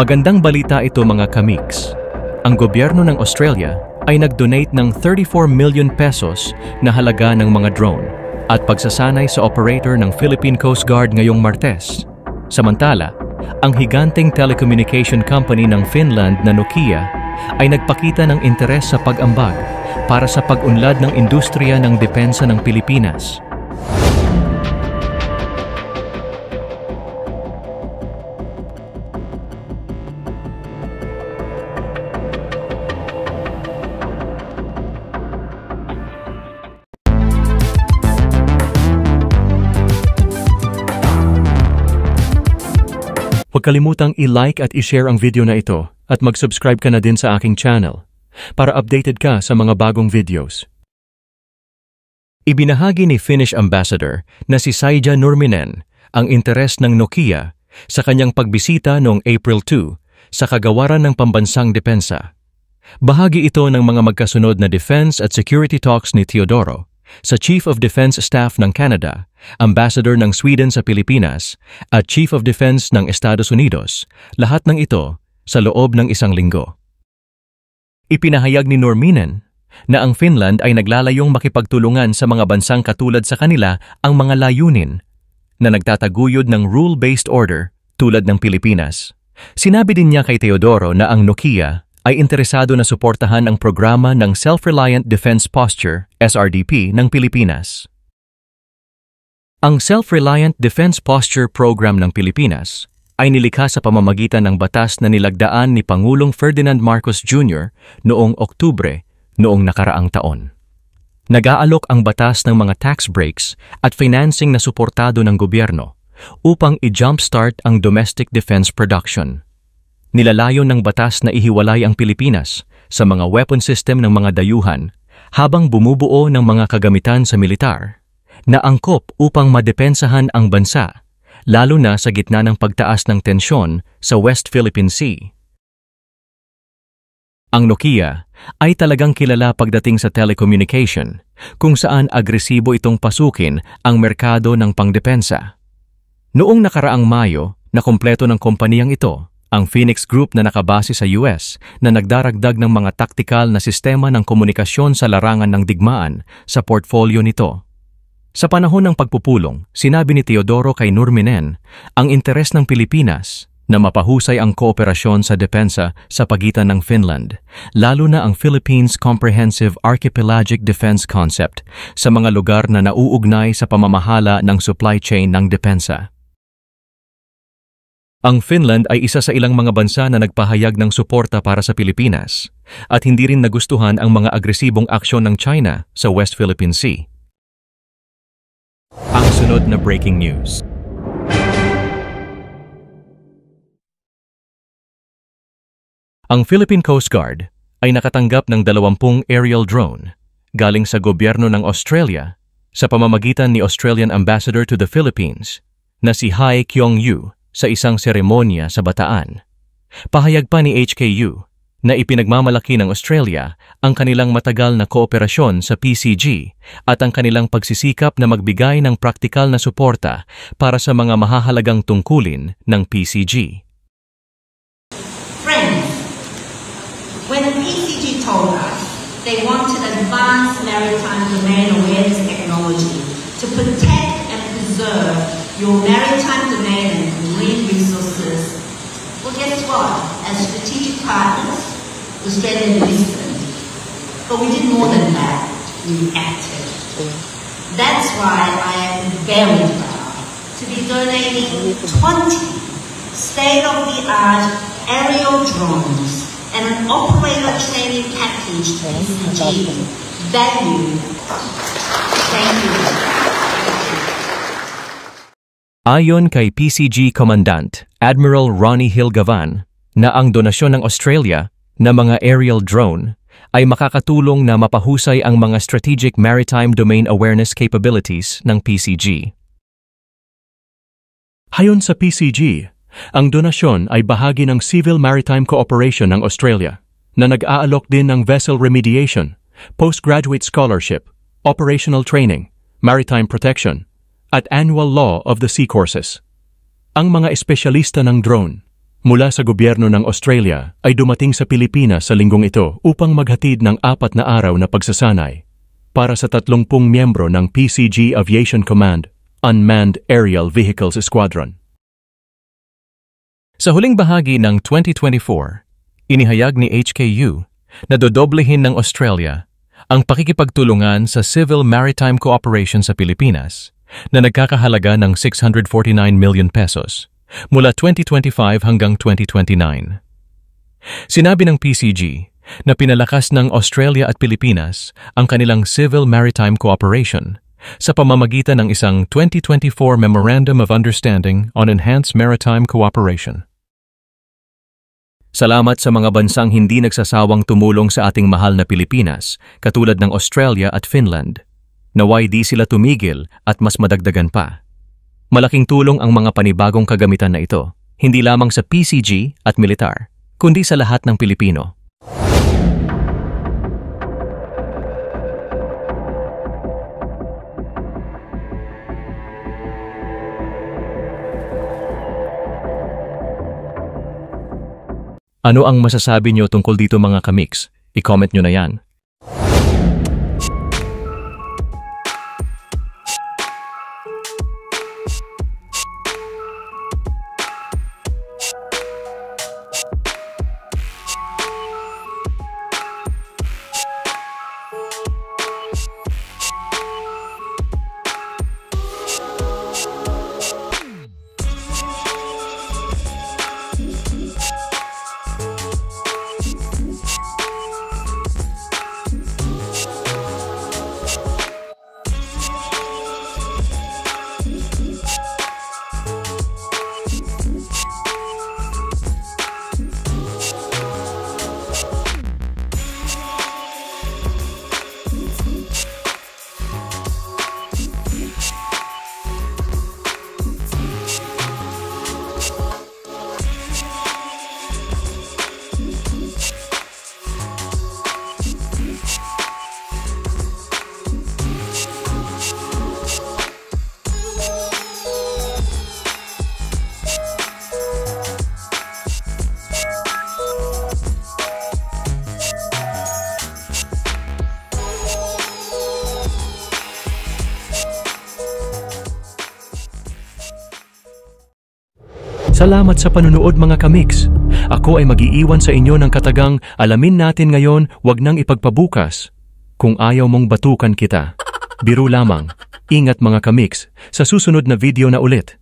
Magandang balita ito mga kamiks. Ang gobyerno ng Australia ay nag-donate ng 34 million pesos na halaga ng mga drone at pagsasanay sa operator ng Philippine Coast Guard ngayong Martes. Samantala, ang higanteng telecommunication company ng Finland na Nokia ay nagpakita ng interes sa pag-ambag para sa pag-unlad ng industriya ng depensa ng Pilipinas. Huwag kalimutang i-like at i-share ang video na ito at mag-subscribe ka na din sa aking channel para updated ka sa mga bagong videos. Ibinahagi ni Finnish Ambassador na si Saija Nurminen ang interes ng Nokia sa kanyang pagbisita noong April 2 sa kagawaran ng pambansang depensa. Bahagi ito ng mga magkasunod na defense at security talks ni Teodoro sa Chief of Defense Staff ng Canada, Ambassador ng Sweden sa Pilipinas, at Chief of Defense ng Estados Unidos, lahat ng ito sa loob ng isang linggo. Ipinahayag ni Nurminen na ang Finland ay naglalayong makipagtulungan sa mga bansang katulad sa kanila ang mga layunin na nagtataguyod ng rule-based order tulad ng Pilipinas. Sinabi din niya kay Teodoro na ang Nokia ay interesado na suportahan ang programa ng Self-Reliant Defense Posture, SRDP, ng Pilipinas. Ang Self-Reliant Defense Posture Program ng Pilipinas ay nilikha sa pamamagitan ng batas na nilagdaan ni Pangulong Ferdinand Marcos Jr. noong Oktubre noong nakaraang taon. Nag-aalok ang batas ng mga tax breaks at financing na suportado ng gobyerno upang i-jumpstart ang domestic defense production. Nilalayon ng batas na ihiwalay ang Pilipinas sa mga weapon system ng mga dayuhan habang bumubuo ng mga kagamitan sa militar na angkop upang madepensahan ang bansa, lalo na sa gitna ng pagtaas ng tensyon sa West Philippine Sea. Ang Nokia ay talagang kilala pagdating sa telecommunication, kung saan agresibo itong pasukin ang merkado ng pangdepensa. Noong nakaraang Mayo, nakumpleto ng kompaniyang ito ang Phoenix Group na nakabase sa US na nagdaragdag ng mga taktikal na sistema ng komunikasyon sa larangan ng digmaan sa portfolio nito. Sa panahon ng pagpupulong, sinabi ni Teodoro kay Nurminen ang interes ng Pilipinas na mapahusay ang kooperasyon sa depensa sa pagitan ng Finland, lalo na ang Philippines Comprehensive Archipelagic Defense Concept sa mga lugar na nauugnay sa pamamahala ng supply chain ng depensa. Ang Finland ay isa sa ilang mga bansa na nagpahayag ng suporta para sa Pilipinas at hindi rin nagustuhan ang mga agresibong aksyon ng China sa West Philippine Sea. Ang sunod na breaking news. Ang Philippine Coast Guard ay nakatanggap ng 20 aerial drone galing sa gobyerno ng Australia sa pamamagitan ni Australian Ambassador to the Philippines na si Hai Kyong-yu sa isang seremonya sa Bataan. Pahayag pa ni HKU na ipinagmamalaki ng Australia ang kanilang matagal na kooperasyon sa PCG at ang kanilang pagsisikap na magbigay ng praktikal na suporta para sa mga mahahalagang tungkulin ng PCG. Friends, when the PCG told us they wanted advanced maritime domain awareness technology to protect and preserve your maritime domain and marine resources, well, guess what? As strategic partners, Australia listened. But we did more than that. We acted. That's why I am very proud to be donating 20 state-of-the-art aerial drones and an operator training package to PCG. Value. Thank you. Ayon kay PCG Commandant Admiral Ronnie Hilgavan na ang donasyon ng Australia na mga aerial drone ay makakatulong na mapahusay ang mga strategic maritime domain awareness capabilities ng PCG. Ayon sa PCG, ang donasyon ay bahagi ng Civil Maritime Cooperation ng Australia na nag-aalok din ng vessel remediation, postgraduate scholarship, operational training, maritime protection, at annual Law of the Sea courses. Ang mga espesyalista ng drone mula sa gobyerno ng Australia ay dumating sa Pilipinas sa linggong ito upang maghatid ng 4 na araw na pagsasanay para sa 30 miyembro ng PCG Aviation Command Unmanned Aerial Vehicles Squadron. Sa huling bahagi ng 2024, inihayag ni HKU na dodoblehin ng Australia ang pakikipagtulungan sa Civil Maritime Cooperation sa Pilipinas na nagkakahalaga ng 649 million pesos mula 2025 hanggang 2029. Sinabi ng PCG na pinalakas ng Australia at Pilipinas ang kanilang Civil Maritime Cooperation sa pamamagitan ng isang 2024 Memorandum of Understanding on Enhanced Maritime Cooperation. Salamat sa mga bansang hindi nagsasawang tumulong sa ating mahal na Pilipinas, katulad ng Australia at Finland. Naway di sila tumigil at mas madagdagan pa. Malaking tulong ang mga panibagong kagamitan na ito, hindi lamang sa PCG at militar, kundi sa lahat ng Pilipino. Ano ang masasabi nyo tungkol dito mga kamix? I-comment nyo na yan. Salamat sa panunood mga kamix. Ako ay mag-iiwan sa inyo ng katagang alamin natin ngayon, wag nang ipagpabukas. Kung ayaw mong batukan kita. Biro lamang. Ingat mga kamix, sa susunod na video na ulit.